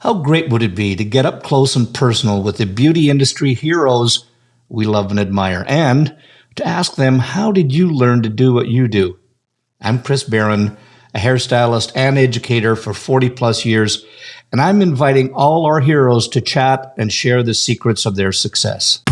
How great would it be to get up close and personal with the beauty industry heroes we love and admire, and to ask them, how did you learn to do what you do? I'm Chris Baran, a hairstylist and educator for 40 plus years, and I'm inviting all our heroes to chat and share the secrets of their success.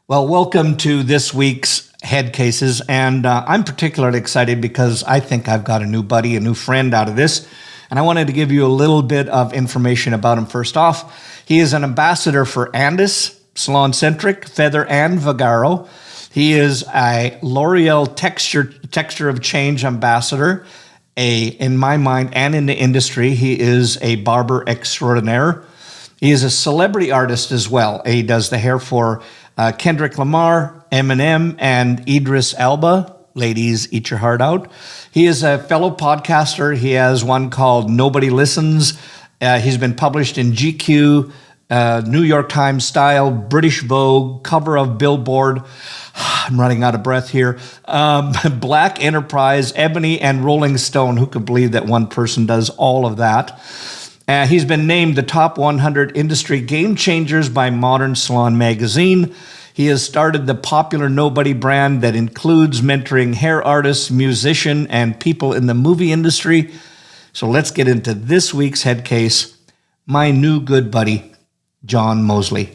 Well, welcome to this week's Headcases, and I'm particularly excited because I think I've got a new buddy, a new friend out of this, and I wanted to give you a little bit of information about him first off. He is an ambassador for Andis, SalonCentric, Feather, and Vagaro. He is a L'Oreal Texture of Change ambassador. In my mind and in the industry, he is a barber extraordinaire. He is a celebrity artist as well. He does the hair for Kendrick Lamar, Eminem, and Idris Elba. Ladies, eat your heart out. He is a fellow podcaster. He has one called Nobody Listens. He's been published in GQ, New York Times Style, British Vogue, cover of Billboard. I'm running out of breath here. Black Enterprise, Ebony, and Rolling Stone. Who could believe that one person does all of that? He's been named the top 100 industry game changers by Modern Salon Magazine. He has started the popular Nobody brand that includes mentoring hair artists, musicians, and people in the movie industry. So let's get into this week's head case. My new good buddy, John Mosley.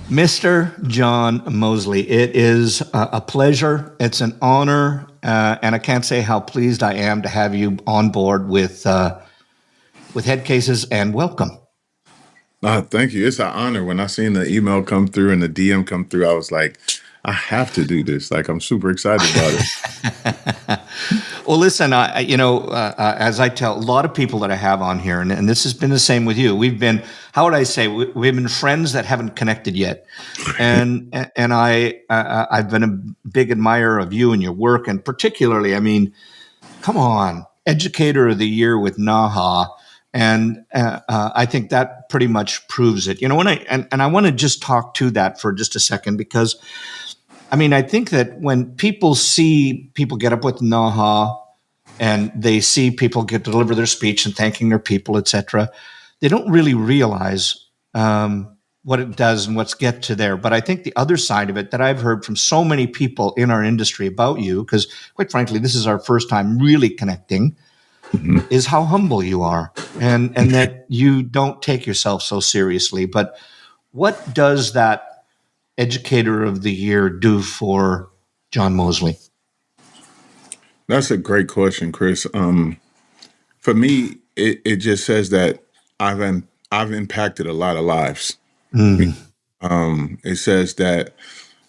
Mr. John Mosley, it is a pleasure. It's an honor. And I can't say how pleased I am to have you on board with Headcases, and welcome. Thank you. It's an honor. When I seen the email come through and the DM come through, I was like, I have to do this. Like, I'm super excited about it. Well, listen, as I tell a lot of people that I have on here, and this has been the same with you, we've been, how would I say, we've been friends that haven't connected yet. And I've been a big admirer of you and your work. And particularly, I mean, come on, Educator of the Year with NAHA. And I think that pretty much proves it. You know, I want to just talk to that for just a second, because I mean, I think that when people see people get up with NAHA and they see people deliver their speech and thanking their people, etc., they don't really realize what it does and what's get to there. But I think the other side of it that I've heard from so many people in our industry about you, because quite frankly, this is our first time really connecting, is how humble you are and that you don't take yourself so seriously. But what does that Educator of the Year do for John Mosley? That's a great question, Chris. For me, it just says that I've impacted a lot of lives. It says that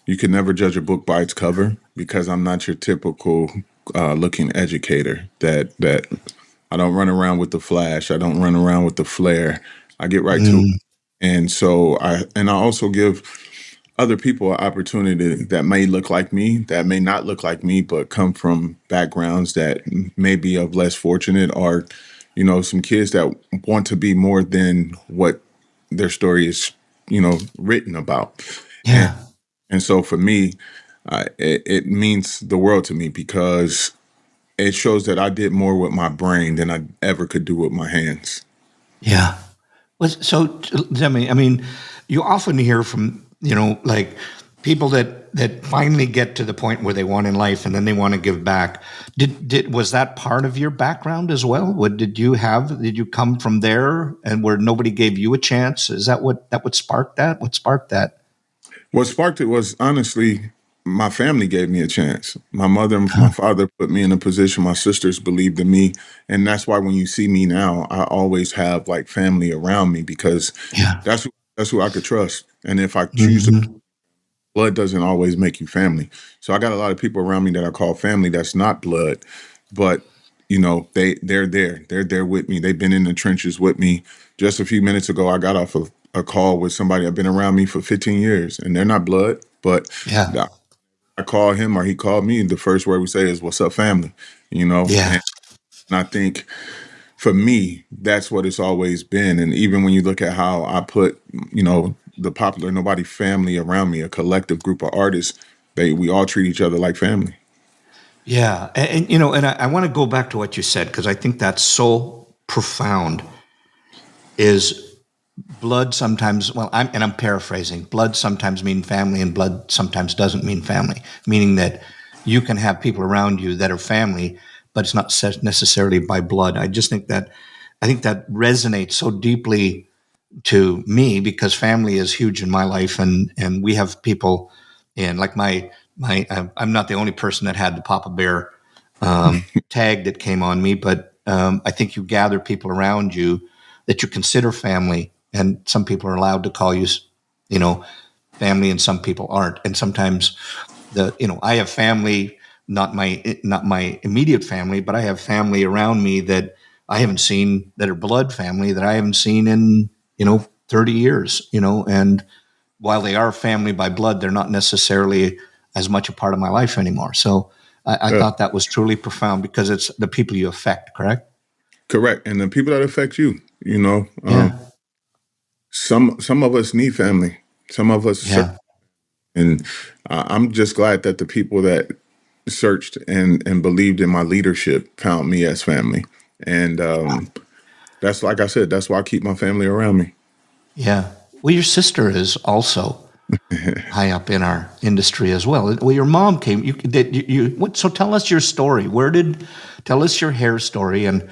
you can never judge a book by its cover, because I'm not your typical looking educator that I don't run around with the flash. I don't run around with the flair. I get right to it. And so I also give other people an opportunity that may look like me, that may not look like me, but come from backgrounds that may be of less fortunate, or, you know, some kids that want to be more than what their story is, you know, written about. Yeah. And so for me, it means the world to me, because it shows that I did more with my brain than I ever could do with my hands. Yeah. Well, so tell me, I mean, you often hear from, you know, like people that finally get to the point where they want in life and then they want to give back. Was that part of your background as well? Did you come from there and where nobody gave you a chance? Is that what sparked that? What sparked that? What sparked it was, honestly, my family gave me a chance. My mother and my father put me in a position. My sisters believed in me. And that's why when you see me now, I always have like family around me, because that's who I could trust. And if I choose to, blood doesn't always make you family. So I got a lot of people around me that I call family that's not blood, but you know, they're there. They're there with me. They've been in the trenches with me. Just a few minutes ago, I got off of a call with somebody that's been around me for 15 years, and they're not blood, but I call him or he called me, and the first word we say is, "What's up, family?" You know? Yeah. And I think for me, that's what it's always been. And even when you look at how I put, you know, the popular Nobody family around me, a collective group of artists, we all treat each other like family. Yeah. And I want to go back to what you said, because I think that's so profound, is blood sometimes, I'm paraphrasing, blood sometimes mean family and blood sometimes doesn't mean family, meaning that you can have people around you that are family, but it's not necessarily by blood. I think that resonates so deeply to me, because family is huge in my life, and we have people in, like I'm not the only person that had the Papa Bear tag that came on me, but I think you gather people around you that you consider family, and some people are allowed to call you, family, and some people aren't. And sometimes I have family, not my immediate family, but I have family around me that I haven't seen, that are blood family that I haven't seen in 30 years, and while they are family by blood, they're not necessarily as much a part of my life anymore. So I thought that was truly profound, because it's the people you affect, correct? Correct. And the people that affect you, Yeah. some of us need family. Some of us search. Yeah. And I'm just glad that the people that searched and believed in my leadership found me as family. And that's, like I said, that's why I keep my family around me. Yeah. Well, your sister is also high up in our industry as well. Well, your mom came. So tell us your story. Tell us your hair story, and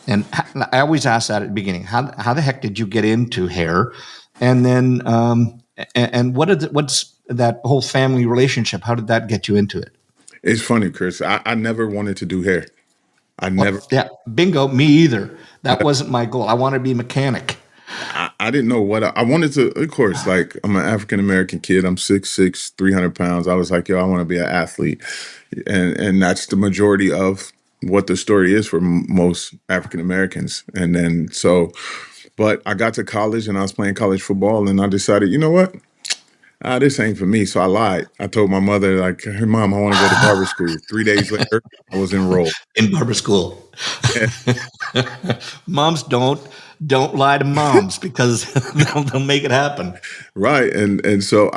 I always ask that at the beginning. How the heck did you get into hair, and then and what's that whole family relationship? How did that get you into it? It's funny, Chris. I never wanted to do hair. I never. Well, yeah, bingo. Me either. That wasn't my goal. I wanted to be a mechanic. I didn't know what I wanted to. Of course, like, I'm an African American kid. I'm 6'6", 300 pounds. I was like, yo, I want to be an athlete, and that's the majority of what the story is for most African Americans. And then but I got to college and I was playing college football, and I decided, you know what? This ain't for me. So I lied. I told my mother, like, hey, Mom, I want to go to barber school. 3 days later, I was enrolled. In barber school. Yeah. Moms don't lie to moms, because they'll make it happen. Right. And so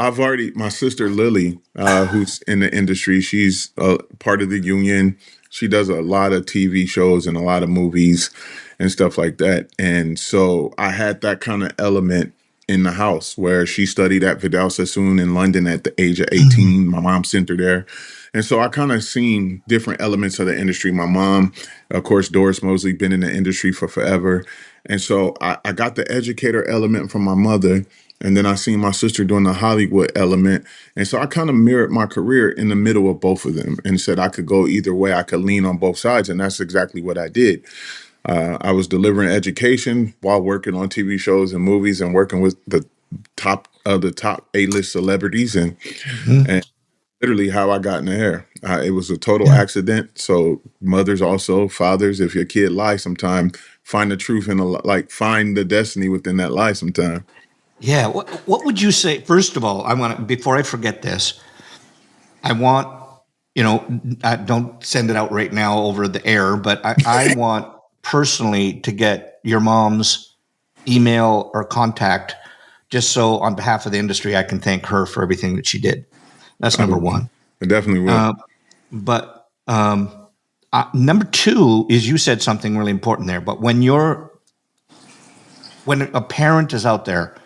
my sister Lily, who's in the industry, she's part of the union. She does a lot of TV shows and a lot of movies and stuff like that. And so I had that kind of element in the house, where she studied at Vidal Sassoon in London at the age of 18. My mom sent her there. And so I kind of seen different elements of the industry. My mom, of course, Doris Mosley, been in the industry for forever. And so I got the educator element from my mother. And then I seen my sister doing the Hollywood element. And so I kind of mirrored my career in the middle of both of them, and said I could go either way. I could lean on both sides. And that's exactly what I did. I was delivering education while working on TV shows and movies, and working with the top A-list celebrities, and literally how I got in the hair. It was a total accident. So mothers, also fathers, if your kid lies sometime, find the truth find the destiny within that lie sometime. Yeah. What would you say? First of all, before I forget this, I want, don't send it out right now over the air, but I want personally to get your mom's email or contact, just so on behalf of the industry, I can thank her for everything that she did. That's number one. I definitely will. But number two is, you said something really important there. But when a parent is out there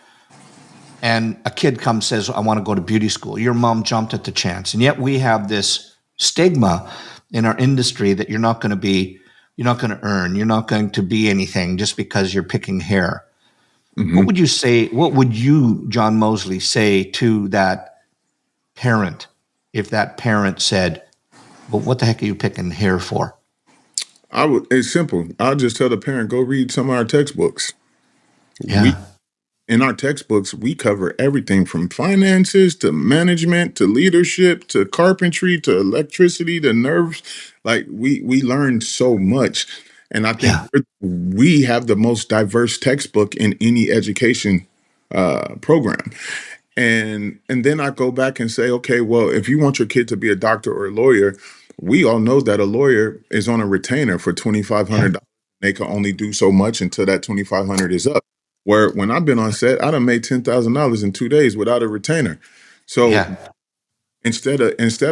and a kid comes, says, I want to go to beauty school, your mom jumped at the chance. And yet we have this stigma in our industry that you're not going to earn, you're not going to be anything just because you're picking hair. Mm-hmm. What would you say? What would you, John Mosley, say to that parent if that parent said, well, what the heck are you picking hair for? It's simple. I'll just tell the parent, go read some of our textbooks. Yeah. In our textbooks, we cover everything from finances to management to leadership to carpentry to electricity to nerves. Like, we learn so much. And I think we have the most diverse textbook in any education program. And then I go back and say, okay, well, if you want your kid to be a doctor or a lawyer, we all know that a lawyer is on a retainer for $2,500. They can only do so much until that $2,500 is up. Where when I've been on set, I done made $10,000 in 2 days without a retainer. So instead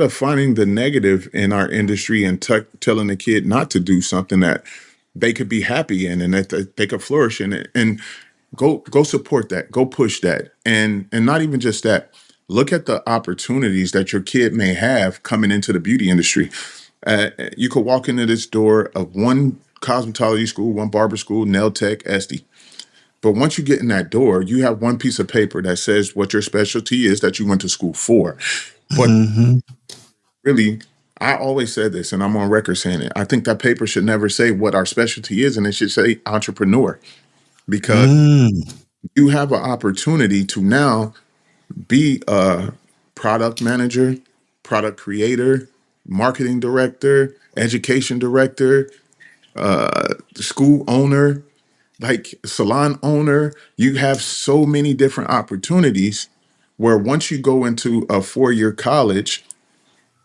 of finding the negative in our industry and telling the kid not to do something that they could be happy in and that they could flourish in it, and go support that, go push that, and not even just that. Look at the opportunities that your kid may have coming into the beauty industry. You could walk into this door of one cosmetology school, one barber school, nail tech, Esty. But once you get in that door, you have one piece of paper that says what your specialty is that you went to school for. But Mm-hmm. really, I always said this, and I'm on record saying it. I think that paper should never say what our specialty is, and it should say entrepreneur, because Mm. you have an opportunity to now be a product manager, product creator, marketing director, education director, school owner, like salon owner. You have so many different opportunities where once you go into a 4-year college,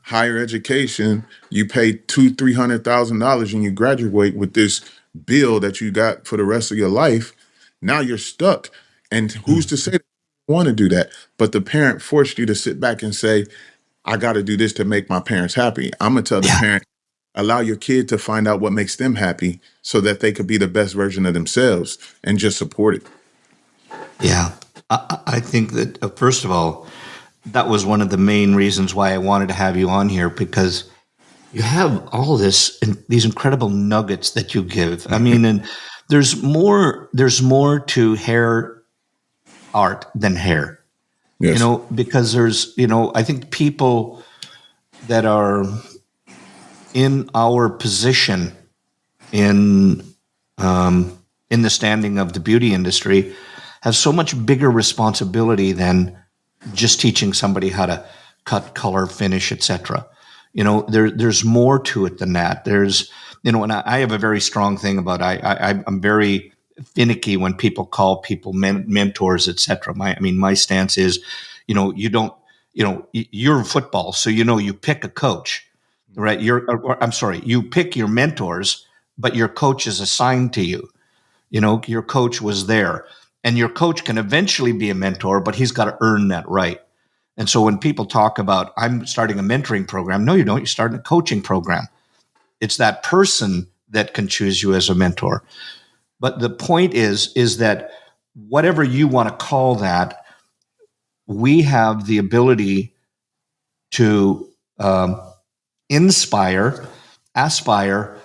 higher education, you pay $200,000-300,000 and you graduate with this bill that you got for the rest of your life. Now you're stuck. And who's to say that you want to do that? But the parent forced you to sit back and say, I got to do this to make my parents happy. I'm going to tell the Yeah. parent, allow your kid to find out what makes them happy so that they could be the best version of themselves, and just support it. Yeah. I think that, first of all, that was one of the main reasons why I wanted to have you on here, because you have all this and these incredible nuggets that you give. I mean, and there's more to hair art than hair, Yes. because there's, I think people that are in our position in the standing of the beauty industry have so much bigger responsibility than just teaching somebody how to cut, color, finish, etc. There's more to it than that. There's, and I have a very strong thing about I'm very finicky when people call people mentors, etc. My stance is, you don't, you're football, so you pick a coach, right? I'm sorry, you pick your mentors, but your coach is assigned to you. Your coach was there, and your coach can eventually be a mentor, but he's got to earn that right. And so when people talk about, I'm starting a mentoring program, no, you don't. You're starting a coaching program. It's that person that can choose you as a mentor. But the point is that whatever you want to call that, we have the ability to inspire, aspire,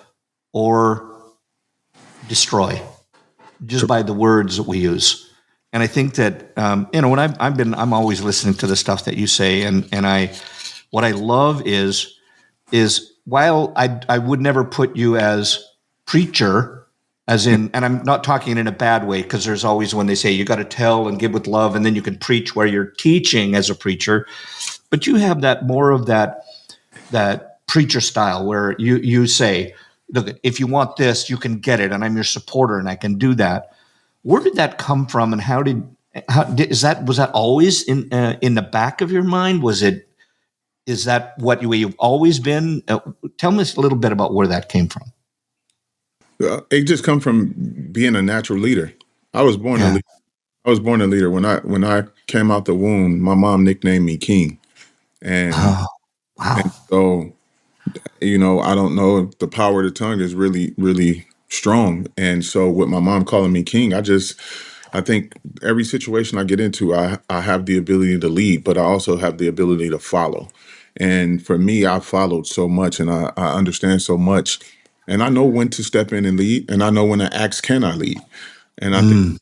or destroy just by the words that we use. And I think that when I'm always listening to the stuff that you say, and what I love is while I would never put you as preacher, as in, and I'm not talking in a bad way, because there's always when they say you got to tell and give with love, and then you can preach where you're teaching as a preacher, but you have that more of that preacher style where you say, look, if you want this, you can get it, and I'm your supporter, and I can do that. Where did that come from, and was that always in the back of your mind? Is that what you've always been? Tell me a little bit about where that came from. It just come from being a natural leader. I was born a leader. I was born a leader. When I came out the womb, my mom nicknamed me King, and Oh, wow. and so I don't know if the power of the tongue is really, really strong. And so with my mom calling me King, I think every situation I get into, I have the ability to lead, but I also have the ability to follow. And for me, I followed so much, and I understand so much, and I know when to step in and lead, and I know when to ask, can I lead? And I think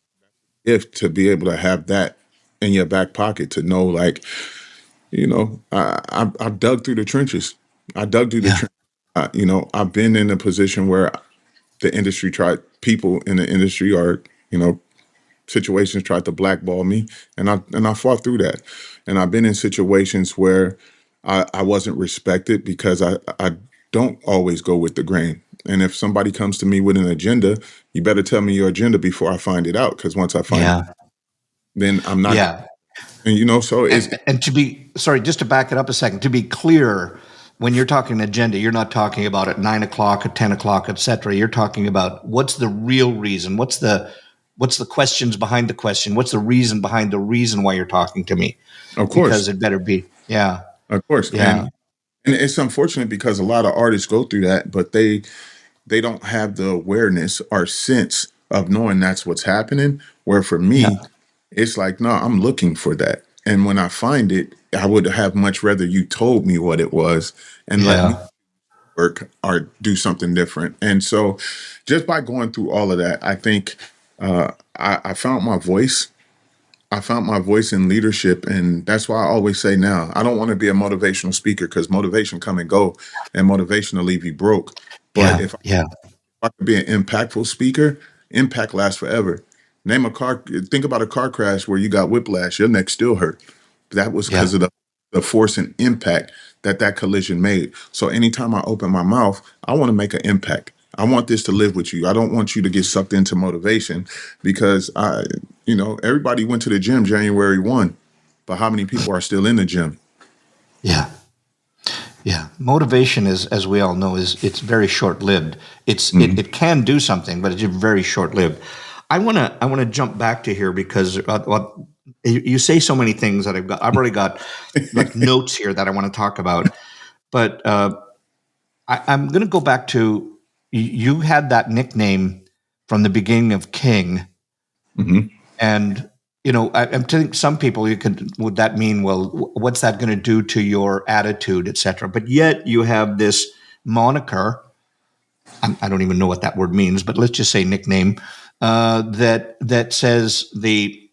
if to be able to have that in your back pocket, to know, like, I've dug through the trenches. I dug through the trenches. I've been in a position where people in the industry or, situations tried to blackball me, and I fought through that. And I've been in situations where I wasn't respected because I don't always go with the grain. And if somebody comes to me with an agenda, you better tell me your agenda before I find it out. Because once I find it, then I'm not. Yeah. And so it's And just to back it up a second, to be clear, when you're talking agenda, you're not talking about at 9 o'clock, at 10 o'clock, et cetera. You're talking about what's the real reason? What's the questions behind the question? What's the reason behind the reason why you're talking to me? of course. Because it better be. Yeah. Of course. Yeah. And it's unfortunate because a lot of artists go through that, but they don't have the awareness or sense of knowing that's what's happening. Where for Yeah. me, it's like, no, I'm looking for that. And when I find it, I would have much rather you told me what it was and let me Yeah. work or do something different. And so just by going through all of that, I think I found my voice. I found my voice in leadership. And that's why I always say now, I don't want to be a motivational speaker because motivation come and go and motivation will leave you broke. But Yeah. if Yeah. I could be an impactful speaker, impact lasts forever. Name a car, think about a car crash where you got whiplash, your neck still hurt. That was Yeah. because of the force and impact that collision made. So anytime I open my mouth, I want to make an impact. I want this to live with you. I don't want you to get sucked into motivation because everybody went to the gym January 1, but how many people are still in the gym? Yeah. Yeah. Motivation is, as we all know, it's very short lived. It can do something, but it's very short lived. I wanna jump back to here because you say so many things that I've already got like notes here that I want to talk about. But I'm going to go back to you had that nickname from the beginning of King, Hmm. and I'm telling some people would that mean, well, what's that going to do to your attitude, etc. But yet you have this moniker. I don't even know what that word means, but let's just say nickname that says the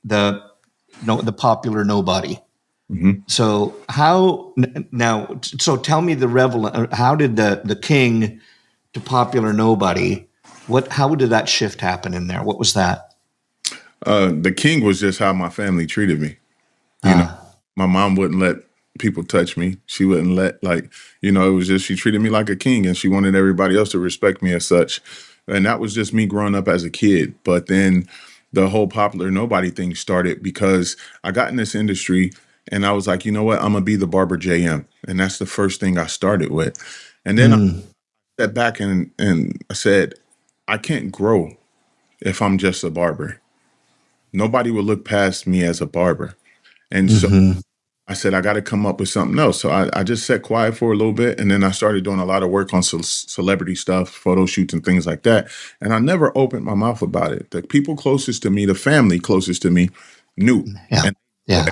popular nobody. Hmm. So now? So tell me how did the King to popular nobody? How did that shift happen in there? What was that? The king was just how my family treated me. You know, Uh, my mom wouldn't let people touch me. She wouldn't let it was just she treated me like a king and she wanted everybody else to respect me as such. And that was just me growing up as a kid. But then the whole popular nobody thing started because I got in this industry and I was like, you know what? I'm gonna be the barber JM. And that's the first thing I started with. And then I mm, stepped back and I said, I can't grow if I'm just a barber. Nobody will look past me as a barber. And so hmm I said, I got to come up with something else. So I just sat quiet for a little bit. And then I started doing a lot of work on celebrity stuff, photo shoots and things like that. And I never opened my mouth about it. The people closest to me, the family closest to me knew. yeah, And yeah,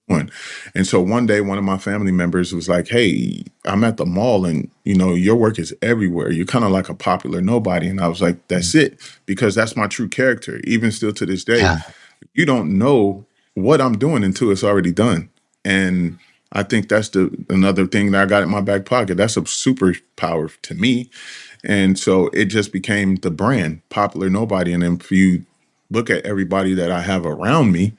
one. And so one day, one of my family members was like, hey, I'm at the mall and, your work is everywhere. You're kind of like a popular nobody. And I was like, that's it, because that's my true character. Even still to this day, yeah, you don't know what I'm doing until it's already done. And I think that's another thing that I got in my back pocket. That's a superpower to me. And so it just became the brand, popular nobody. And then if you look at everybody that I have around me,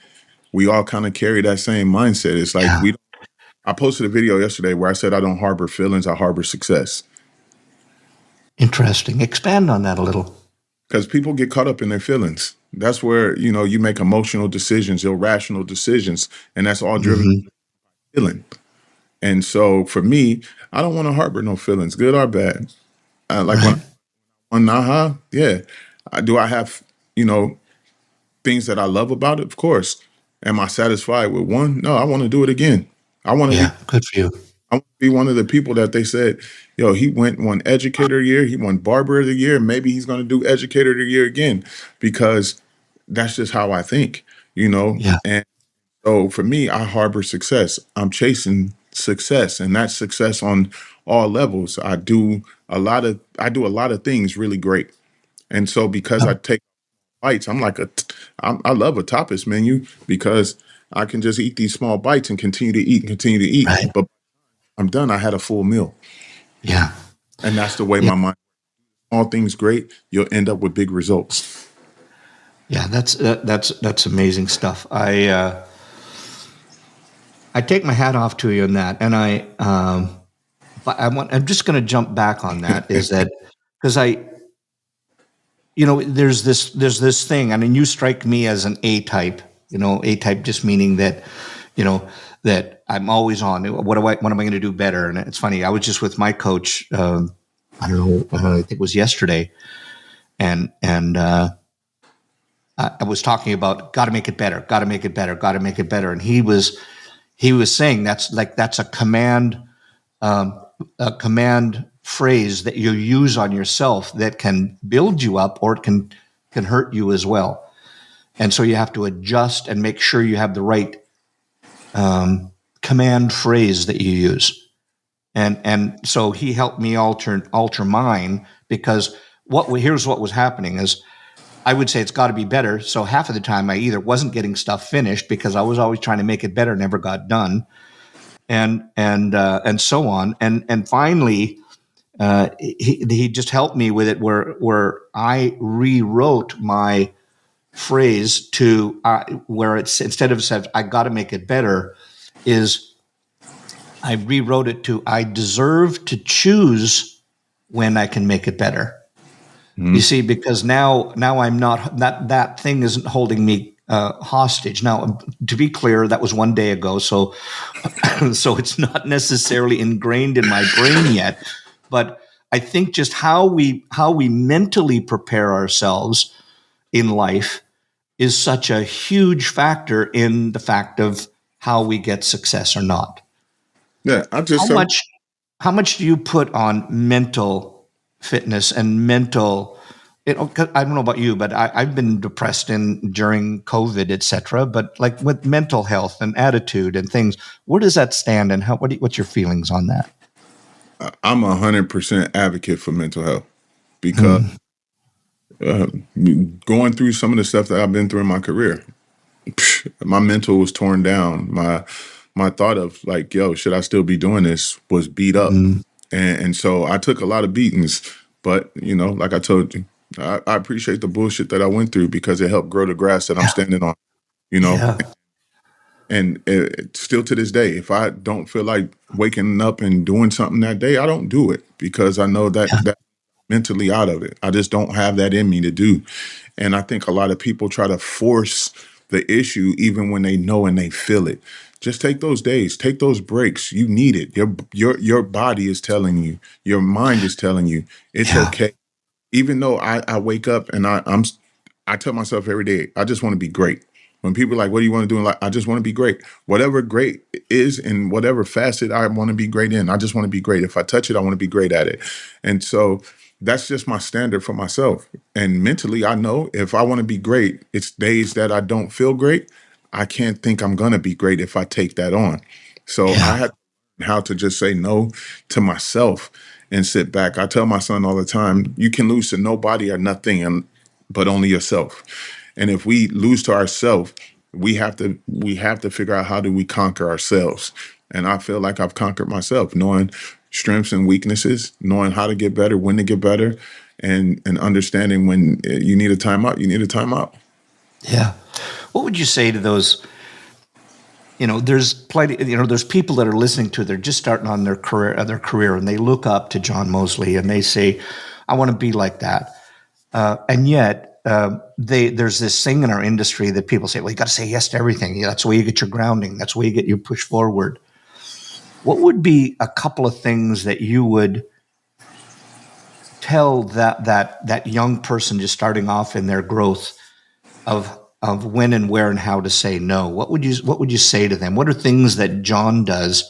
we all kind of carry that same mindset. It's like yeah. I posted a video yesterday where I said I don't harbor feelings, I harbor success. Interesting. Expand on that a little. Because people get caught up in their feelings. That's where, you make emotional decisions, irrational decisions, and that's all driven Hmm by feeling. And so for me, I don't want to harbor no feelings, good or bad. Like when Right. I'm on NAHA, yeah. Do I have, you know, things that I love about it? Of course. Am I satisfied with one? No, I want to do it again. I want to be Yeah. Good for you. I want to be one of the people that they said, yo, he won educator of the year, he won barber of the year, maybe he's going to do educator of the year again, because that's just how I think, Yeah. And so for me, I harbor success. I'm chasing success, and that's success on all levels. I do a lot of things really great. And so because Yeah. I take bites, I love a tapas menu because I can just eat these small bites and continue to eat and continue to eat. Right. But I'm done. I had a full meal. Yeah. And that's the way Yeah. my mind, all things great, you'll end up with big results. Yeah. That's amazing stuff. I take my hat off to you on that, and but I'm just going to jump back on that. Is that because there's this thing. I mean, you strike me as an A type. A type just meaning that, that I'm always on. What am I going to do better? And it's funny. I was just with my coach. I don't know. I think it was yesterday, and I was talking about got to make it better, got to make it better, got to make it better, and he was he was saying that's a command phrase that you use on yourself that can build you up, or it can hurt you as well. And so you have to adjust and make sure you have the right command phrase that you use. And so he helped me alter mine, because here's what was happening is, I would say it's got to be better. So half of the time I either wasn't getting stuff finished because I was always trying to make it better, never got done, and so on. And finally, he just helped me with it, where I rewrote my phrase to where it's, instead of said I got to make it better, is I rewrote it to I deserve to choose when I can make it better. Mm-hmm. You see, because now I'm not, that thing isn't holding me hostage. Now, to be clear, that was one day ago, so it's not necessarily ingrained in my brain yet. But I think just how we mentally prepare ourselves in life is such a huge factor in the fact of how we get success or not. Yeah, how much do you put on mental fitness and mental? I don't know about you, but I've been depressed during COVID, etc. But like with mental health and attitude and things, where does that stand, and what's your feelings on that? I'm 100% advocate for mental health, because going through some of the stuff that I've been through in my career, my mental was torn down. My thought of like, yo, should I still be doing this, was beat up. And so I took a lot of beatings, but like I told you, I appreciate the bullshit that I went through, because it helped grow the grass that I'm standing on, Yeah. And still to this day, if I don't feel like waking up and doing something that day, I don't do it, because I know that mentally out of it. I just don't have that in me to do. And I think a lot of people try to force the issue even when they know and they feel it. Just take those days, take those breaks. You need it. Your body is telling you, your mind is telling you it's okay. Even though I wake up and I tell myself every day, I just want to be great. When people are like, what do you want to do in life? I just want to be great. Whatever great is, in whatever facet I want to be great in, I just want to be great. If I touch it, I want to be great at it. And so that's just my standard for myself. And mentally, I know if I want to be great, it's days that I don't feel great. I can't think I'm going to be great if I take that on. So I had how to just say no to myself and sit back. I tell my son all the time, you can lose to nobody or nothing, but only yourself. And if we lose to ourselves, we have to figure out, how do we conquer ourselves? And I feel like I've conquered myself, knowing strengths and weaknesses, knowing how to get better, when to get better, and understanding when you need a timeout, you need a timeout. Yeah. What would you say to those? There's plenty. There's people that are listening to. They're just starting on their career, and they look up to John Mosley, and they say, "I want to be like that." And yet, there's this thing in our industry that people say, "Well, you got to say yes to everything. That's the way you get your grounding. That's the way you get your push forward." What would be a couple of things that you would tell that young person just starting off in their growth of when and where and how to say no? What would you say to them? What are things that John does,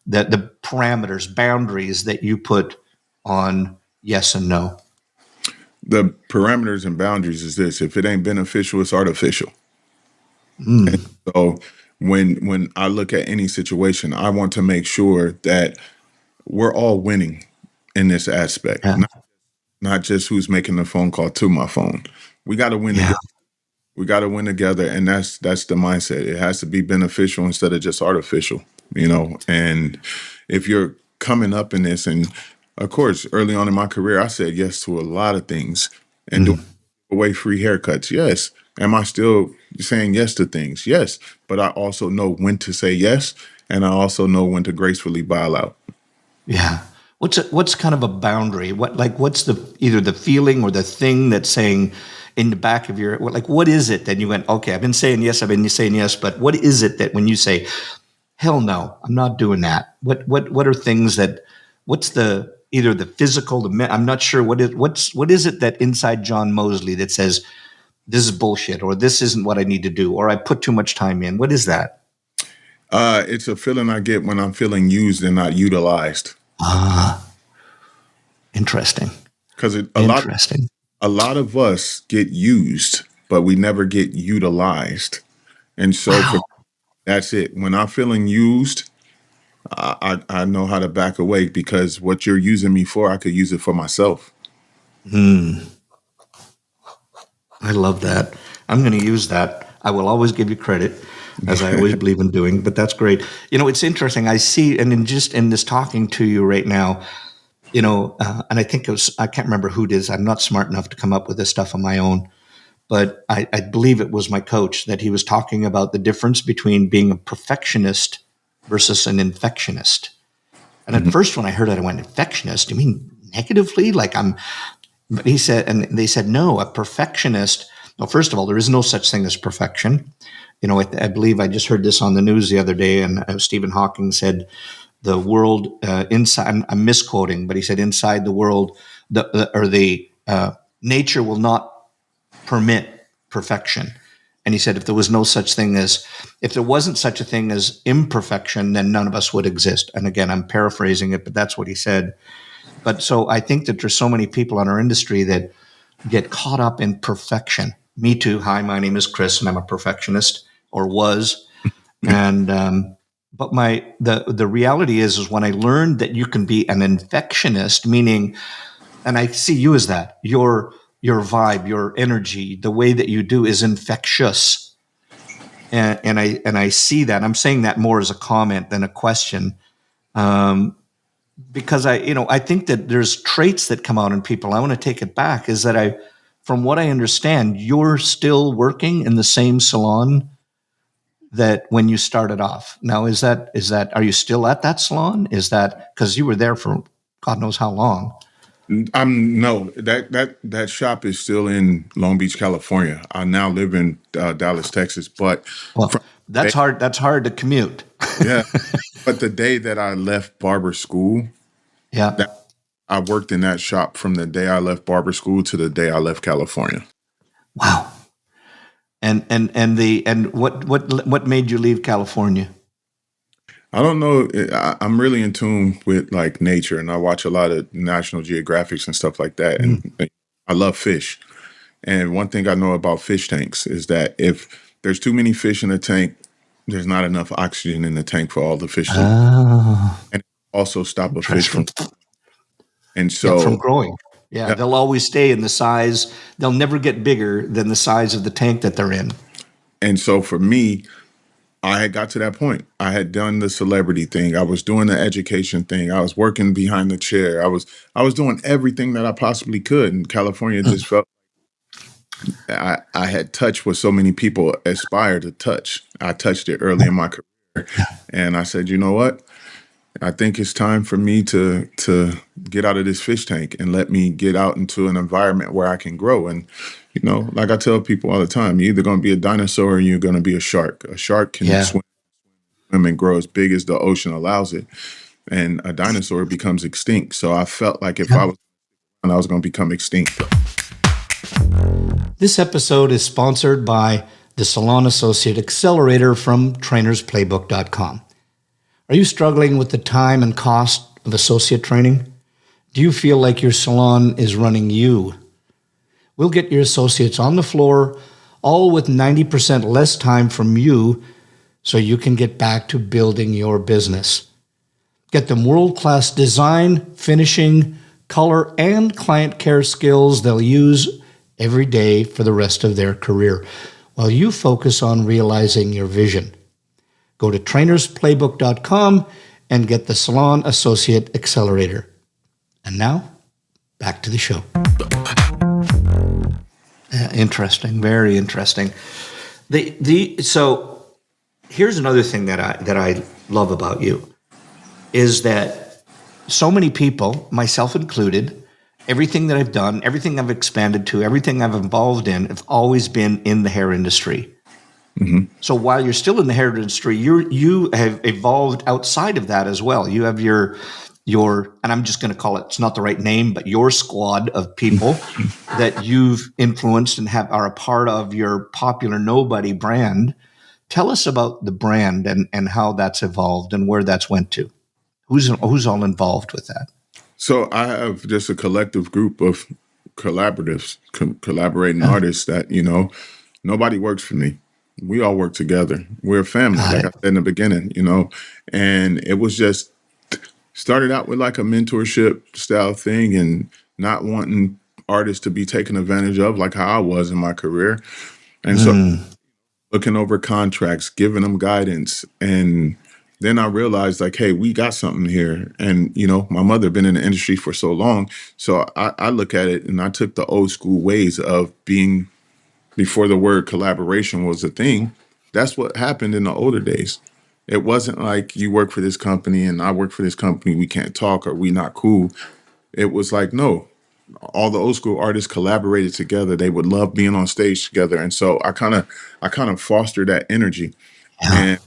that the parameters, boundaries that you put on yes and no? The parameters and boundaries is this: if it ain't beneficial, it's artificial. And so when I look at any situation, I want to make sure that we're all winning in this aspect, not just who's making the phone call to my phone. We got to win together. We got to win together, and that's the mindset. It has to be beneficial instead of just artificial, And if you're coming up in this, and of course, early on in my career, I said yes to a lot of things, and doing away free haircuts. Yes. Am I still saying yes to things? Yes. But I also know when to say yes, and I also know when to gracefully bow out. Yeah. What's kind of a boundary? What's either the feeling or the thing that's saying in the back of your, what is it that you went, okay, I've been saying yes, but what is it that when you say, hell no, I'm not doing that? What are things that, what's either the physical, I'm not sure what is it that inside John Mosley that says, this is bullshit, or this isn't what I need to do, or I put too much time in? What is that? It's a feeling I get when I'm feeling used and not utilized. Ah, interesting. Because Interesting. a lot of us get used, but we never get utilized. And so Wow. that's it. When I'm feeling used, I know how to back away, because what you're using me for, I could use it for myself. I love that. I'm going to use that. I will always give you credit, as I always believe in doing, but that's great. It's interesting. I see, and in this talking to you right now, and I think I can't remember who it is. I'm not smart enough to come up with this stuff on my own, but I believe it was my coach that he was talking about the difference between being a perfectionist versus an infectionist. And at first, when I heard it, I went, infectionist? You mean negatively? But he said, and they said, no, a perfectionist. Well, first of all, there is no such thing as perfection. I believe I just heard this on the news the other day, and Stephen Hawking said the world inside. I'm misquoting, but he said inside the world, nature will not permit perfection. And he said if there wasn't such a thing as imperfection, then none of us would exist. And again, I'm paraphrasing it, but that's what he said. But so I think that there's so many people in our industry that get caught up in perfection. Me too. Hi, my name is Chris, and I'm a perfectionist, or was. And but the reality is when I learned that you can be an infectionist, meaning, and I see you as that, your vibe, your energy, the way that you do is infectious. And I see that. I'm saying that more as a comment than a question. Because I think that there's traits that come out in people. I want to take it back, is that from what I understand, you're still working in the same salon that when you started off. Now, are you still at that salon? Is that because you were there for God knows how long? No, that shop is still in Long Beach, California. I now live in Dallas, Texas, but Well, that's hard. That's hard to commute. yeah. But the day that I left barber school, Yeah. I worked in that shop from the day I left barber school to the day I left California. Wow. And what made you leave California? I don't know. I'm really in tune with like nature, and I watch a lot of National Geographics and stuff like that. And I love fish. And one thing I know about fish tanks is that if there's too many fish in a tank, there's not enough oxygen in the tank for all the fish to and also stop a fish from. And so from growing. Yeah, they'll always stay in the size. They'll never get bigger than the size of the tank that they're in. And so for me, I had got to that point. I had done the celebrity thing. I was doing the education thing. I was working behind the chair. I was doing everything that I possibly could. And California just felt I had touched what so many people aspire to touch. I touched it early in my career. And I said, you know what? I think it's time for me to get out of this fish tank and let me get out into an environment where I can grow. And, like I tell people all the time, you're either going to be a dinosaur or you're going to be a shark. A shark can swim and grow as big as the ocean allows it. And a dinosaur becomes extinct. So I felt like if I was going to become extinct. This episode is sponsored by the Salon Associate Accelerator from trainersplaybook.com. Are you struggling with the time and cost of associate training? Do you feel like your salon is running you? We'll get your associates on the floor, all with 90% less time from you, so you can get back to building your business. Get them world-class design, finishing, color, and client care skills they'll use every day for the rest of their career, while you focus on realizing your vision. Go to trainersplaybook.com and get the Salon Associate Accelerator. And now, back to the show. Interesting, very interesting. So here's another thing that I love about you is that so many people, myself included, everything that I've done, everything I've expanded to, everything I've involved in, have always been in the hair industry. Mm-hmm. So while you're still in the hair industry, you have evolved outside of that as well. You have your, and I'm just going to call it, it's not the right name, but your squad of people that you've influenced and are a part of your Popular Nobody brand tell us about the brand and how that's evolved and where that's went to. Who's all involved with that? So I have just a collective group of collaborating artists that, nobody works for me. We all work together. We're a family, like I said in the beginning, and it was just started out with like a mentorship style thing and not wanting artists to be taken advantage of like how I was in my career. And so looking over contracts, giving them guidance. And then I realized like, hey, we got something here. And, my mother been in the industry for so long. So I look at it and I took the old school ways of being before the word collaboration was a thing. That's what happened in the older days. It wasn't like you work for this company and I work for this company. We can't talk or we not cool. It was like, no, all the old school artists collaborated together. They would love being on stage together. And so I kind of fostered that energy. Yeah. And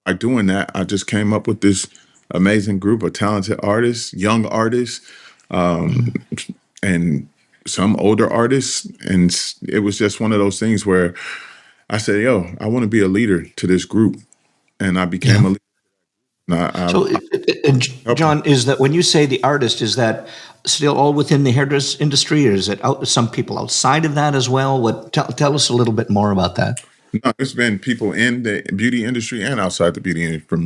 by doing that, I just came up with this amazing group of talented artists, young artists, and some older artists. And it was just one of those things where I said, yo, I want to be a leader to this group. And I became a leader. And John, is that when you say the artist, is that still all within the hairdress industry, or is it some people outside of that as well? Tell us a little bit more about that. No, it's been people in the beauty industry and outside the beauty industry, from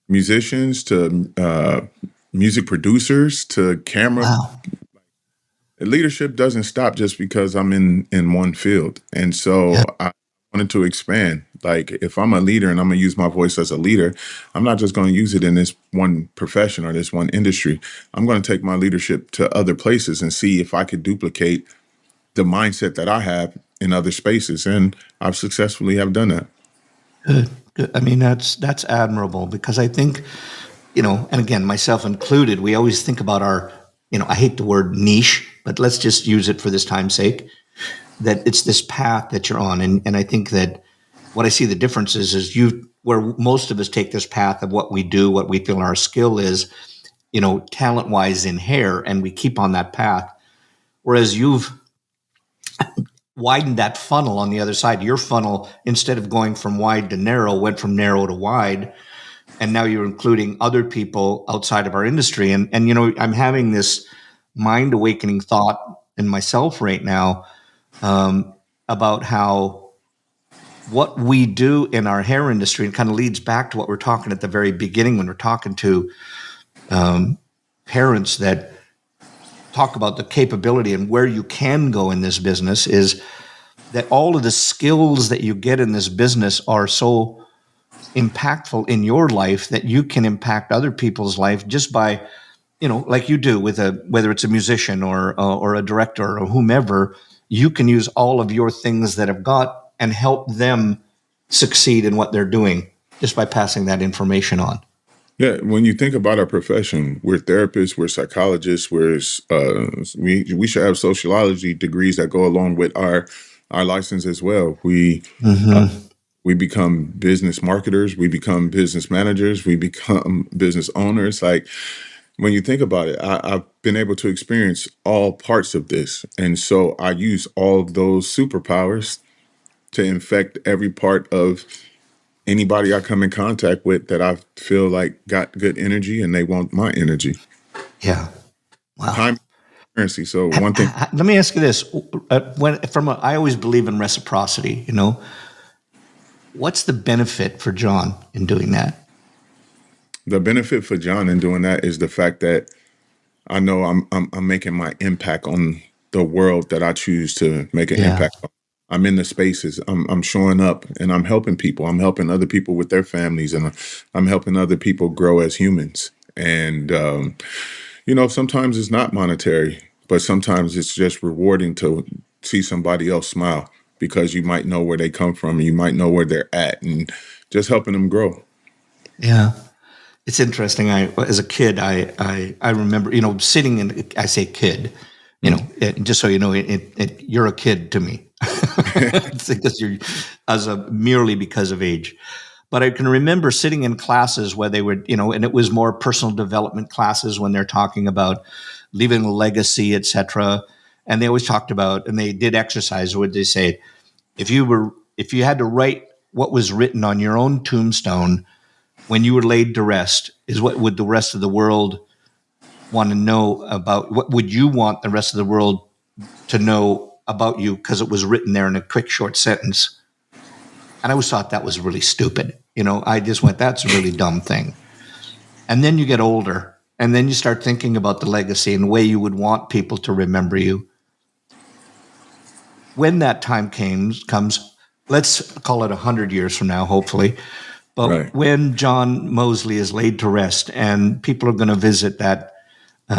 musicians to music producers to camera. Wow. Leadership doesn't stop just because I'm in one field. And so I wanted to expand. Like if I'm a leader and I'm going to use my voice as a leader, I'm not just going to use it in this one profession or this one industry. I'm going to take my leadership to other places and see if I could duplicate the mindset that I have in other spaces. And I've successfully have done that. Good. I mean, that's admirable, because I think, and again, myself included, we always think about our, I hate the word niche, but let's just use it for this time's sake, that it's this path that you're on. And I think that what I see the difference is where most of us take this path of what we do, what we feel our skill is, talent-wise in hair, and we keep on that path. Whereas you've widened that funnel on the other side. Your funnel, instead of going from wide to narrow, went from narrow to wide. And now you're including other people outside of our industry. And I'm having this mind awakening thought in myself right now about how what we do in our hair industry, and kind of leads back to what we're talking at the very beginning when we're talking to parents that talk about the capability and where you can go in this business, is that all of the skills that you get in this business are so impactful in your life that you can impact other people's life just by, like you do with whether it's a musician or a director or whomever. You can use all of your things that have got and help them succeed in what they're doing just by passing that information on. Yeah, when you think about our profession, we're therapists, we're psychologists, we should have sociology degrees that go along with our license as well. We become business marketers, we become business managers, we become business owners. Like when you think about it, I've been able to experience all parts of this, and so I use all of those superpowers to infect every part of anybody I come in contact with that I feel like got good energy and they want my energy. Yeah. Wow. Time, transparency. So one thing. Let me ask you this: I always believe in reciprocity. What's the benefit for John in doing that? The benefit for John in doing that is the fact that I know I'm making my impact on the world that I choose to make an impact on. I'm in the spaces. I'm showing up and I'm helping people. I'm helping other people with their families, and I'm helping other people grow as humans. And sometimes it's not monetary, but sometimes it's just rewarding to see somebody else smile, because you might know where they come from, and you might know where they're at, and just helping them grow. Yeah. It's interesting. As a kid, I remember, sitting in, I say kid, just so you know, you're a kid to me. It's because merely because of age. But I can remember sitting in classes where they would, and it was more personal development classes when they're talking about leaving a legacy, et cetera. And they always talked about, and they did exercise where they say, if you had to write what was written on your own tombstone when you were laid to rest is what would the rest of the world want to know about? What would you want the rest of the world to know about you because it was written there in a quick, short sentence? And I always thought that was really stupid. I just went, that's a really dumb thing. And then you get older, and then you start thinking about the legacy and the way you would want people to remember you. When that time comes, let's call it 100 years from now, hopefully. But Right. when John Mosley is laid to rest and people are going to visit that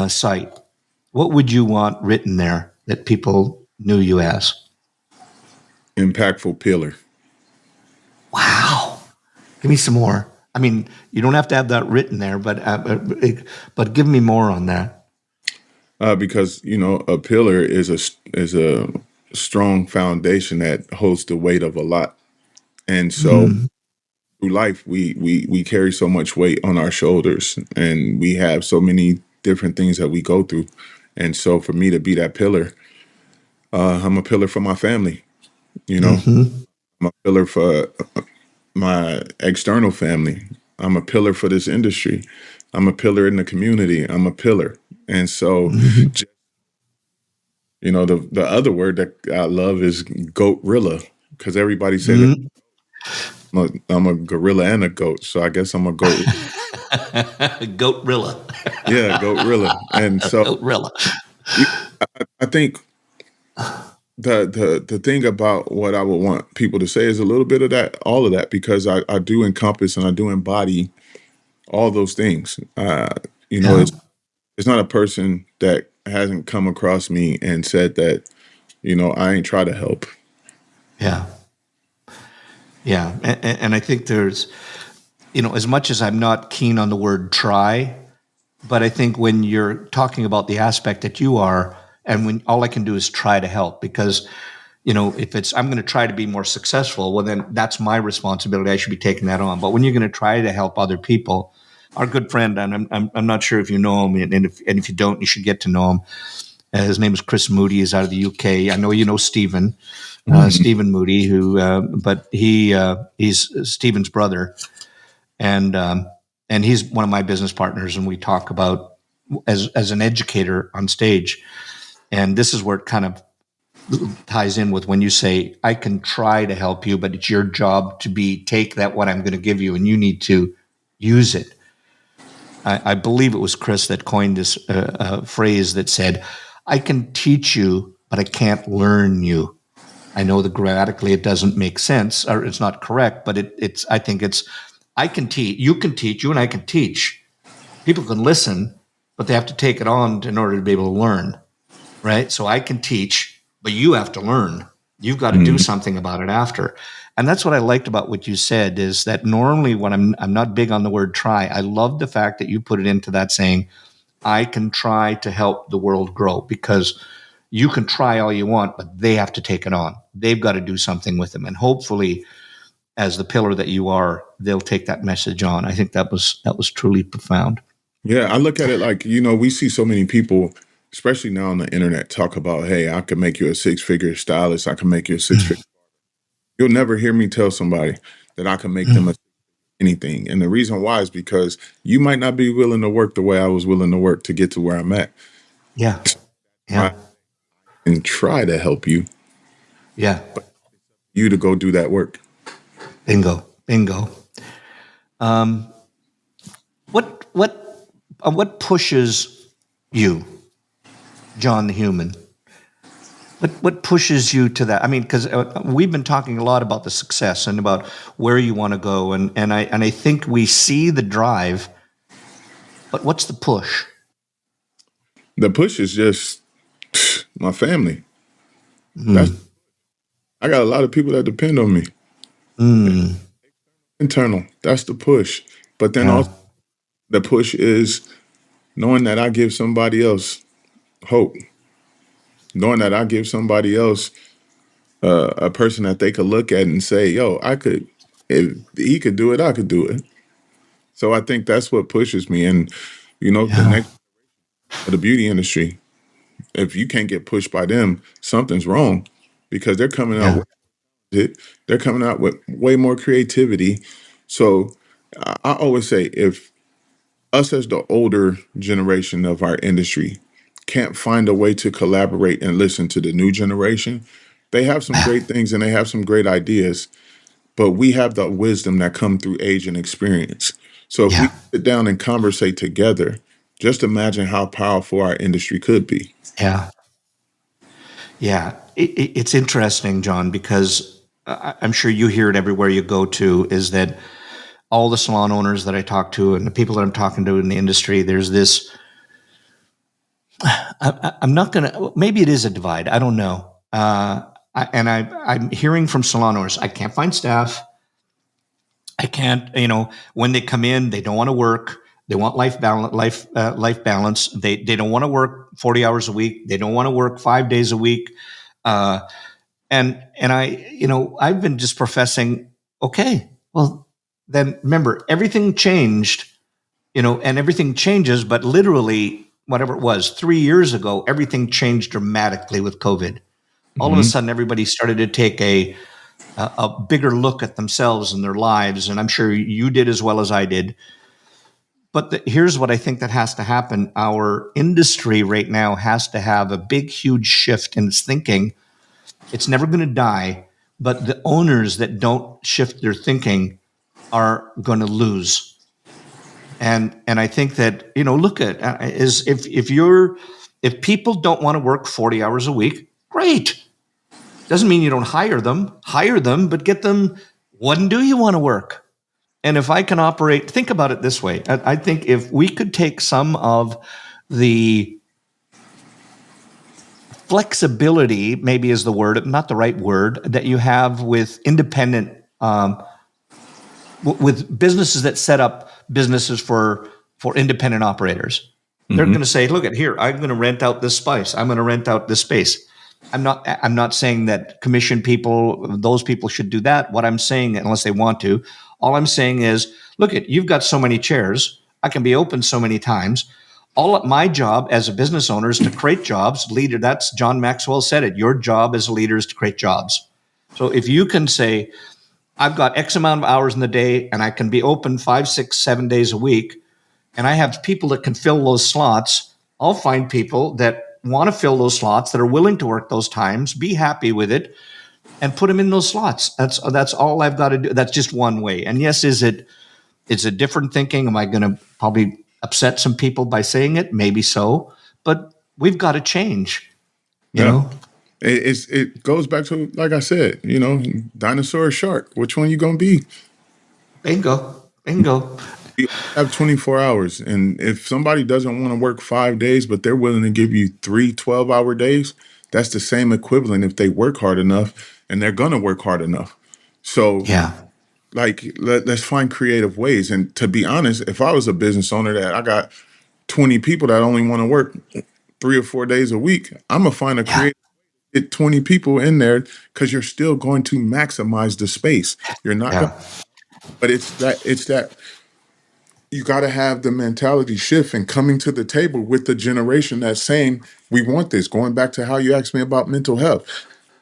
site, what would you want written there that people knew you as? Impactful pillar. Wow. Give me some more. I mean, you don't have to have that written there, but give me more on that. Because a pillar is a strong foundation that holds the weight of a lot, and so through life we carry so much weight on our shoulders, and we have so many different things that we go through. And so for me to be that pillar, I'm a pillar for my family. I'm a pillar for my external family. I'm a pillar for this industry. I'm a pillar in the community. I'm a pillar. And so, the other word that I love is goat-rilla, because everybody says I'm a gorilla and a goat. So I guess I'm a goat. Goat-rilla. Yeah, goat-rilla. And so Goat-rilla. I think the thing about what I would want people to say is a little bit of that, all of that, because I do encompass and I do embody all those things. It's not a person that hasn't come across me and said that, I ain't try to help. Yeah. Yeah. And I think there's, as much as I'm not keen on the word try, but I think when you're talking about the aspect that you are, and when all I can do is try to help, because, if I'm going to try to be more successful, well, then that's my responsibility. I should be taking that on. But when you're going to try to help other people, our good friend, and I'm not sure if you know him, and if you don't, you should get to know him. His name is Chris Moody. He's out of the UK. I know you know Stephen, Stephen Moody, but he's Stephen's brother, and he's one of my business partners, and we talk about as an educator on stage, and this is where it kind of ties in with when you say, I can try to help you, but it's your job to take that what I'm going to give you, and you need to use it. I believe it was Chris that coined this phrase that said, I can teach you, but I can't learn you. I know that grammatically it doesn't make sense, or it's not correct, but I think I can teach, you and I can teach. People can listen, but they have to take it on in order to be able to learn, right? So I can teach, but you have to learn. You've got to do something about it after. And that's what I liked about what you said, is that normally when I'm not big on the word try, I love the fact that you put it into that saying, I can try to help the world grow, because you can try all you want, but they have to take it on. They've got to do something with them. And hopefully, as the pillar that you are, they'll take that message on. I think that was truly profound. Yeah, I look at it like, we see so many people, especially now on the internet, talk about, hey, I can make you a six-figure stylist. I can make you a six-figure. You'll never hear me tell somebody that I can make them anything. And the reason why is because you might not be willing to work the way I was willing to work to get to where I'm at. Yeah. Yeah. And try to help you. Yeah. But you to go do that work. Bingo. What pushes you, John the human? What pushes you to that? I mean, because we've been talking a lot about the success and about where you want to go, and I think we see the drive, but what's the push? The push is just my family. I got a lot of people that depend on me. Internal, that's the push. But then also the push is knowing that I give somebody else hope, knowing that I give somebody else a person that they could look at and say, yo, if he could do it, I could do it. So I think that's what pushes me. And, the next, the beauty industry, if you can't get pushed by them, something's wrong, because they're coming out it. They're coming out with way more creativity. So I always say, if us as the older generation of our industry can't find a way to collaborate and listen to the new generation, they have some great things and they have some great ideas, but we have the wisdom that come through age and experience. So if we Yeah. sit down and conversate together, just imagine how powerful our industry could be. Yeah. Yeah. It's interesting, John, because I'm sure you hear it everywhere you go to, is that all the salon owners that I talk to and the people that I'm talking to in the industry, there's this, I'm not going to, maybe it is a divide. I don't know. I'm hearing from salon owners, I can't find staff. I can't, when they come in, they don't want to work. They want life balance. They don't want to work 40 hours a week. They don't want to work 5 days a week. Uh, and I've been just professing, okay, well, then remember, everything changed, and everything changes, but literally, whatever it was, 3 years ago, everything changed dramatically with COVID. All of a Hmm. sudden, everybody started to take a bigger look at themselves and their lives. And I'm sure you did as well as I did. But here's what I think that has to happen. Our industry right now has to have a big, huge shift in its thinking. It's never going to die, but the owners that don't shift their thinking are going to lose. And I think that, look at is if people don't want to work 40 hours a week, great. Doesn't mean you don't hire them, but get them, when do you want to work? And if I can operate, think about it this way. I think if we could take some of the flexibility, maybe is the word, not the right word, that you have with independent, with businesses that set up businesses for independent operators. They're Hmm. going to say, look at here, I'm going to rent out this space. I'm going to rent out this space. I'm not saying that commission people, those people should do that. What I'm saying, unless they want to, all I'm saying is, look at, you've got so many chairs. I can be open so many times. All of my job as a business owner is to create jobs. Leader, that's John Maxwell said it. Your job as a leader is to create jobs. So if you can say, I've got X amount of hours in the day and I can be open 5, 6, 7 days a week, and I have people that can fill those slots, I'll find people that want to fill those slots, that are willing to work those times, be happy with it, and put them in those slots. That's all I've got to do. That's just one way. And yes, is it different thinking? Am I going to probably upset some people by saying it? Maybe so. But we've got to change, you Yeah. know? It goes back to, like I said, dinosaur or shark. Which one you gonna be? Bingo. Bingo. You have 24 hours. And if somebody doesn't want to work 5 days, but they're willing to give you 3 12-hour days, that's the same equivalent if they work hard enough, and they're gonna work hard enough. So Yeah. like let's find creative ways. And to be honest, if I was a business owner that I got 20 people that only want to work 3 or 4 days a week, I'm gonna find a Yeah. creative get 20 people in there, because you're still going to maximize the space. You're not going, Yeah. but it's that you got to have the mentality shift and coming to the table with the generation that's saying, we want this. Going back to how you asked me about mental health,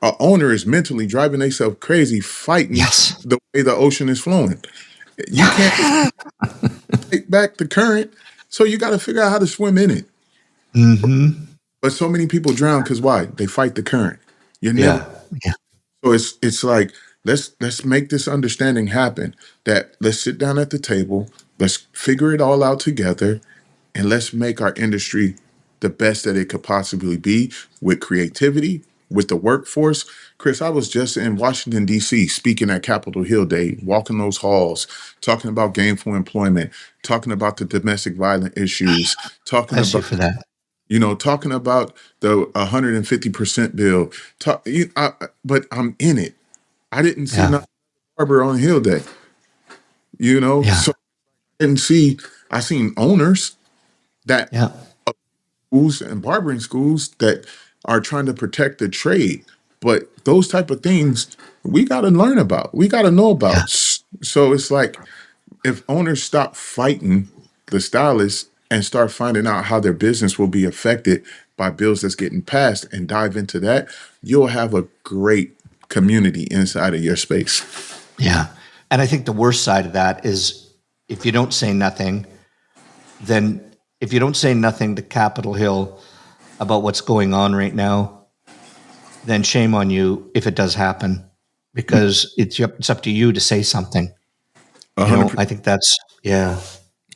a owner is mentally driving themselves crazy, fighting Yes. the way the ocean is flowing. You can't take back the current, so you got to figure out how to swim in it. Mm-hmm. But so many people drown because why? They fight the current. You're never. Yeah. Yeah. So it's like, let's make this understanding happen, that let's sit down at the table, let's figure it all out together, and let's make our industry the best that it could possibly be, with creativity, with the workforce. Chris, I was just in Washington, D.C., speaking at Capitol Hill Day, walking those halls, talking about gainful employment, talking about the domestic violence issues, talking Bless you about for that. talking about the 150% bill. But I'm in it. I didn't see Yeah. no barber on Hill Day, Yeah. so I didn't see. I seen owners that Yeah. schools and barbering schools that are trying to protect the trade, but those type of things we got to learn about. We got to know Yeah. about. So it's like, if owners stop fighting the stylists and start finding out how their business will be affected by bills that's getting passed and dive into that, you'll have a great community inside of your space. Yeah. And I think the worst side of that is if you don't say nothing, then if you don't say nothing to Capitol Hill about what's going on right now, then shame on you if it does happen, because it's up to you to say something. 100%. I think that's, yeah.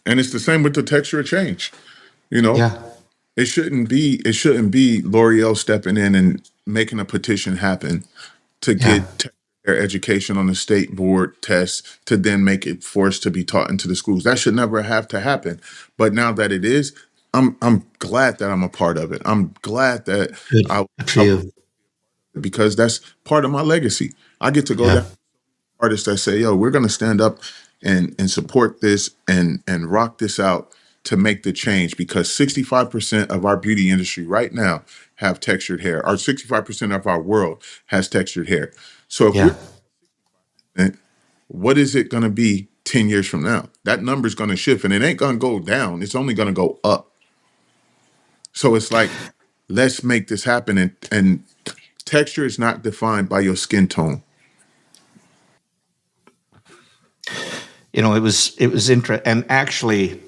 And it's the same with the texture of change. You know, Yeah. it shouldn't be L'Oreal stepping in and making a petition happen to Yeah. get their education on the state board test to then make it forced to be taught into the schools. That should never have to happen. But now that it is, I'm glad that I'm a part of it. I'm glad that Good. I Good for you. because that's part of my legacy. I get to go Yeah. down artists that say, yo, we're gonna stand up and support this and rock this out to make the change, because 65% of our beauty industry right now have textured hair. Or 65% of our world has textured hair. So if Yeah. we're, what is it going to be 10 years from now? That number is going to shift, and it ain't going to go down. It's only going to go up. So it's like, let's make this happen. And texture is not defined by your skin tone. It was interesting. And actually,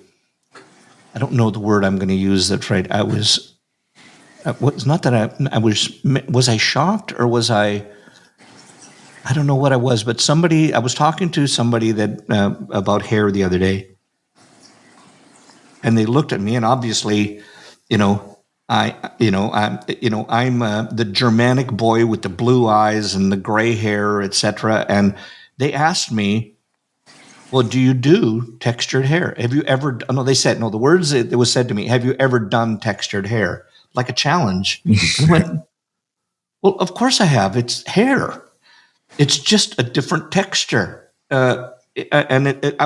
I don't know the word I'm going to use that's right. I was, it's not that I was I shocked, or was I don't know what I was, but I was talking to somebody that about hair the other day, and they looked at me, and obviously, I'm the Germanic boy with the blue eyes and the gray hair, etc. And they asked me, well, do you do textured hair? Have you ever, no, they said, no, the words that was said to me, have you ever done textured hair? Like a challenge. And I went, well, of course I have. It's hair. It's just a different texture. I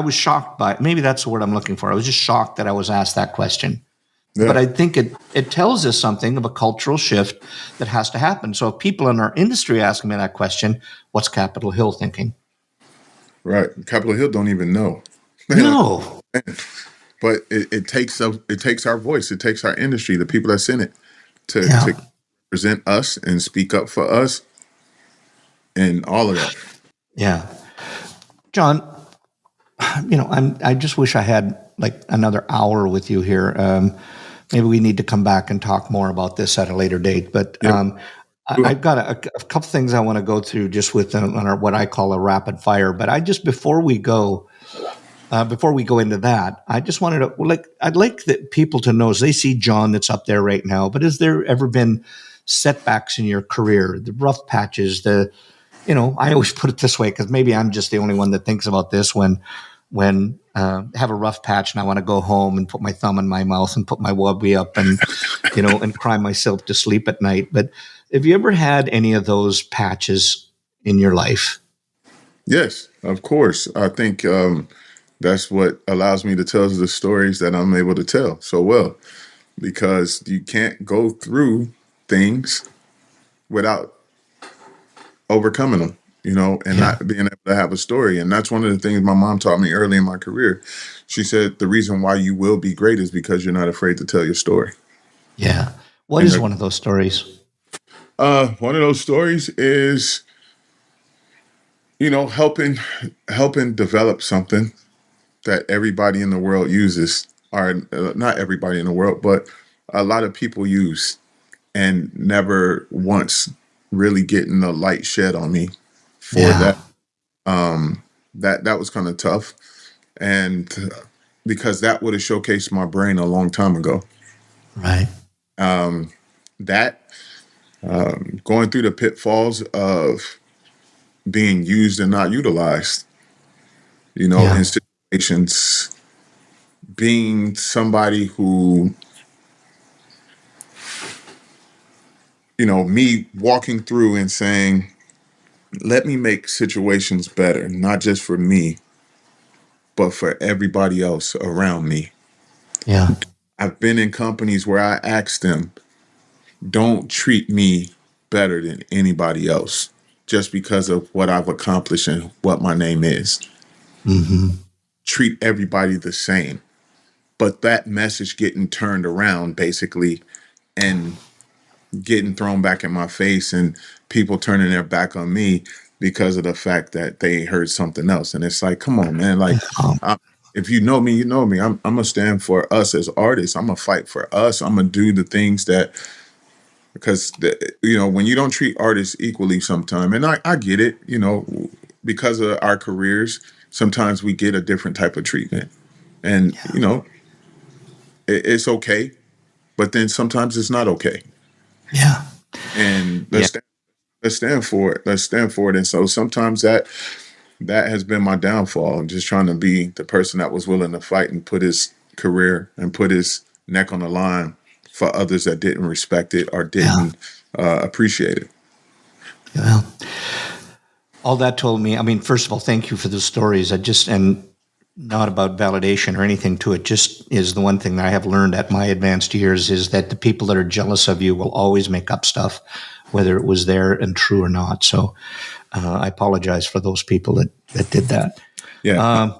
was shocked by it. Maybe that's the word I'm looking for. I was just shocked that I was asked that question. Yeah. But I think it tells us something of a cultural shift that has to happen. So if people in our industry ask me that question, what's Capitol Hill thinking? Right. Capitol Hill don't even know. No. But it takes our voice. It takes our industry, the people that's in it, to present us and speak up for us and all of that. Yeah. John, I just wish I had like another hour with you here. Maybe we need to come back and talk more about this at a later date. But I've got a couple things I want to go through just with what I call a rapid fire. But before we go into that, I just wanted to I'd like the people to know, as they see John that's up there right now. But has there ever been setbacks in your career, the rough patches, I always put it this way, because maybe I'm just the only one that thinks about this when have a rough patch and I want to go home and put my thumb in my mouth and put my wubby up and, and cry myself to sleep at night. But have you ever had any of those patches in your life? Yes, of course. I think that's what allows me to tell the stories that I'm able to tell so well, because you can't go through things without overcoming them, and not being able to have a story. And that's one of the things my mom taught me early in my career. She said, the reason why you will be great is because you're not afraid to tell your story. Yeah. What is one of those stories? One of those stories is, helping develop something that everybody in the world uses, or not everybody in the world, but a lot of people use, and never once really getting the light shed on me for that. That was kind of tough, and because that would have showcased my brain a long time ago. Right. Going through the pitfalls of being used and not utilized, in situations, being somebody who, me walking through and saying, let me make situations better, not just for me, but for everybody else around me. Yeah. I've been in companies where I asked them, don't treat me better than anybody else just because of what I've accomplished and what my name is. Mm-hmm. Treat everybody the same. But that message getting turned around, basically, and getting thrown back in my face and people turning their back on me because of the fact that they heard something else. And it's like, come on, man. Like, if you know me, you know me. I'm going to stand for us as artists. I'm going to fight for us. I'm going to do the things that, because, when you don't treat artists equally sometime, and I get it, because of our careers, sometimes we get a different type of treatment. And, it's okay. But then sometimes it's not okay. Yeah. And let's stand for it. Let's stand for it. And so sometimes that has been my downfall. I'm just trying to be the person that was willing to fight and put his career and put his neck on the line for others that didn't respect it or didn't appreciate it. Well, all that told me, I mean, first of all, thank you for the stories. And not about validation or anything to it, just is the one thing that I have learned at my advanced years is that the people that are jealous of you will always make up stuff, whether it was there and true or not. So I apologize for those people that did that. Yeah,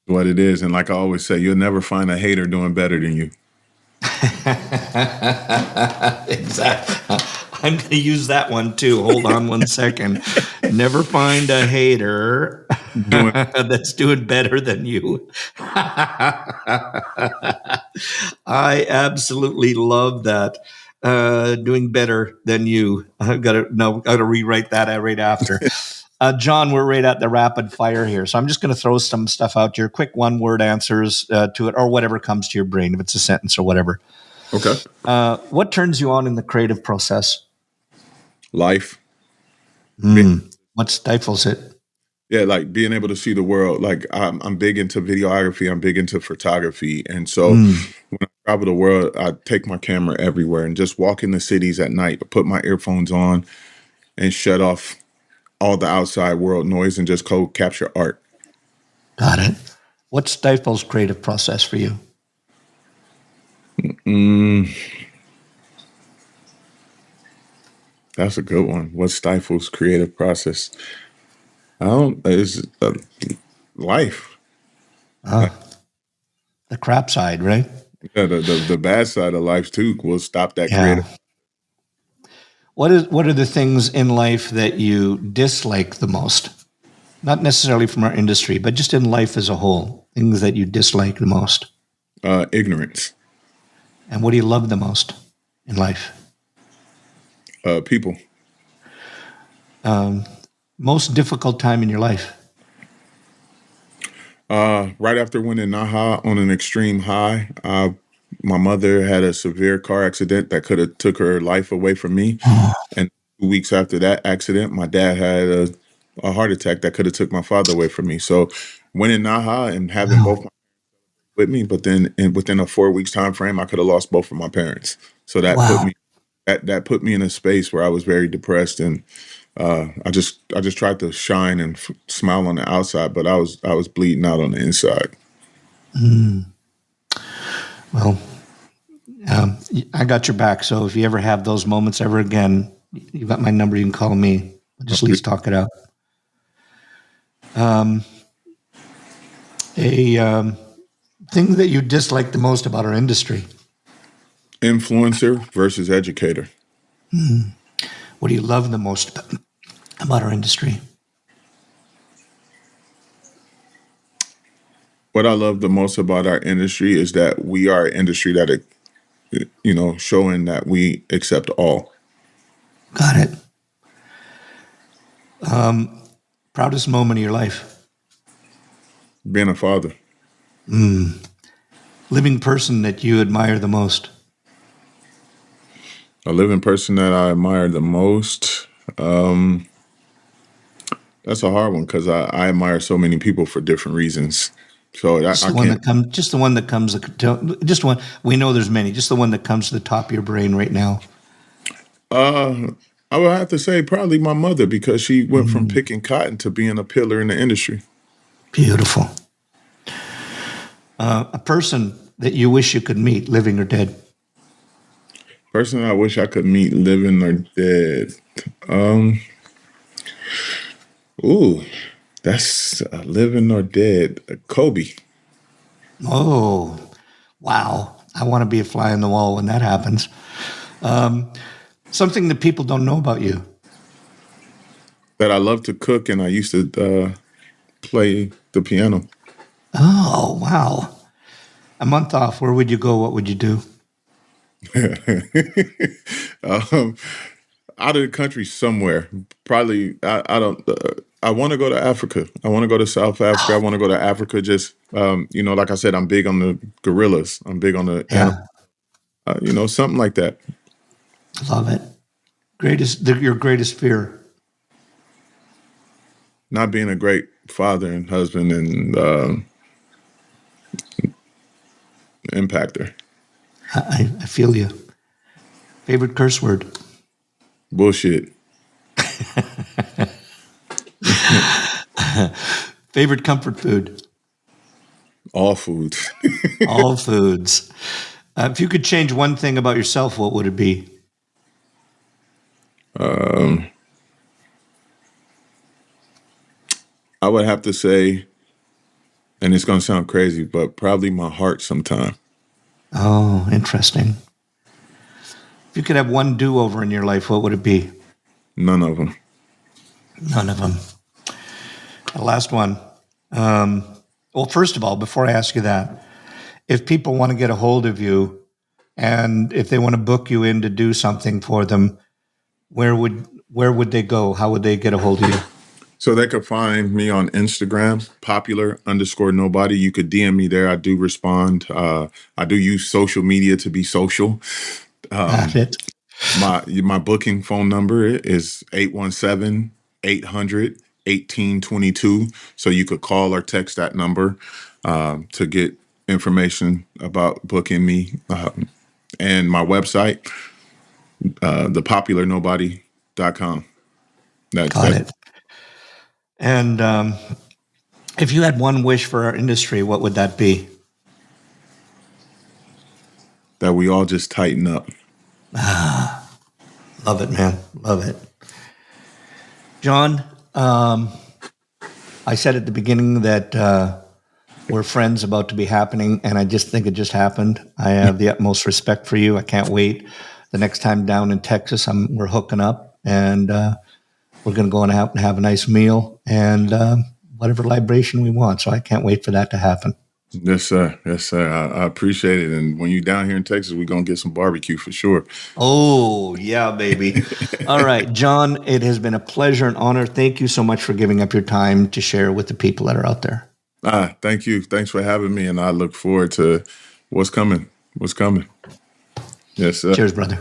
what it is. And like I always say, you'll never find a hater doing better than you. Exactly. I'm going to use that one too. Hold on one second. Never find a hater that's doing better than you. I absolutely love that. Doing better than you. I've got to rewrite that right after. John, we're right at the rapid fire here. So I'm just going to throw some stuff out here. Quick one-word answers to it, or whatever comes to your brain, if it's a sentence or whatever. Okay. What turns you on in the creative process? Life. What stifles it? Yeah, like being able to see the world. Like I'm big into videography. I'm big into photography. And so when I travel the world, I take my camera everywhere and just walk in the cities at night, put my earphones on and shut off all the outside world noise and just capture art. Got it. What stifles creative process for you? That's a good one. What stifles creative process? It's life. The crap side, right? Yeah, the bad side of life too will stop that creative. What are the things in life that you dislike the most? Not necessarily from our industry, but just in life as a whole. Things that you dislike the most. Ignorance. And what do you love the most in life? People. Most difficult time in your life? Right after winning NAHA on an extreme high, my mother had a severe car accident that could have took her life away from me. And 2 weeks after that accident, my dad had a heart attack that could have took my father away from me. So winning NAHA and having both my with me, but then within a 4 weeks time frame, I could have lost both of my parents. So that put me in a space where I was very depressed, and I just tried to shine and smile on the outside, but I was bleeding out on the inside. Well, I got your back. So if you ever have those moments ever again, you got my number. You can call me. We'll just at least talk it out. Thing that you dislike the most about our industry? Influencer versus educator. What do you love the most about our industry? What I love the most about our industry is that we are an industry that, showing that we accept all. Got it. Proudest moment of your life? Being a father. Living person that you admire the most? A living person that I admire the most. That's a hard one because I admire so many people for different reasons. So just the one that comes. We know there's many. Just the one that comes to the top of your brain right now. I would have to say probably my mother, because she went from picking cotton to being a pillar in the industry. Beautiful. A person that you wish you could meet, living or dead? Person I wish I could meet, living or dead. That's living or dead. Kobe. Oh, wow. I want to be a fly on the wall when that happens. Something that people don't know about you. That I love to cook, and I used to play the piano. Oh, wow. A month off, where would you go? What would you do? um, Out of the country somewhere. Probably, I don't. I want to go to Africa. I want to go to South Africa. I want to go to Africa. Just like I said, I'm big on the gorillas. I'm big on the animal. Something like that. Love it. Your greatest fear. Not being a great father and husband and impactor. I feel you. Favorite curse word? Bullshit. Favorite comfort food? All foods. All foods. If you could change one thing about yourself, what would it be? I would have to say, and it's going to sound crazy, but probably my heart sometime. Oh, interesting. If you could have one do-over in your life, what would it be? None of them. None of them. The last one. Well, first of all, before I ask you that, if people want to get a hold of you and if they want to book you in to do something for them, where would they go? How would they get a hold of you? So they could find me on Instagram, popular_nobody. You could DM me there. I do respond. I do use social media to be social. Got it. My booking phone number is 817-800-1822. So you could call or text that number to get information about booking me. And my website, thepopularnobody.com. Got it. And if you had one wish for our industry, what would that be? That we all just tighten up. Love it, man. Love it. John, I said at the beginning that we're friends about to be happening, and I just think it just happened. I have the utmost respect for you. I can't wait. The next time down in Texas, we're hooking up, and we're going to go and have a nice meal and whatever libation we want. So I can't wait for that to happen. Yes, sir. Yes, sir. I appreciate it. And when you're down here in Texas, we're going to get some barbecue for sure. Oh, yeah, baby. All right, John, it has been a pleasure and honor. Thank you so much for giving up your time to share with the people that are out there. Thank you. Thanks for having me. And I look forward to what's coming. Yes, sir. Cheers, brother.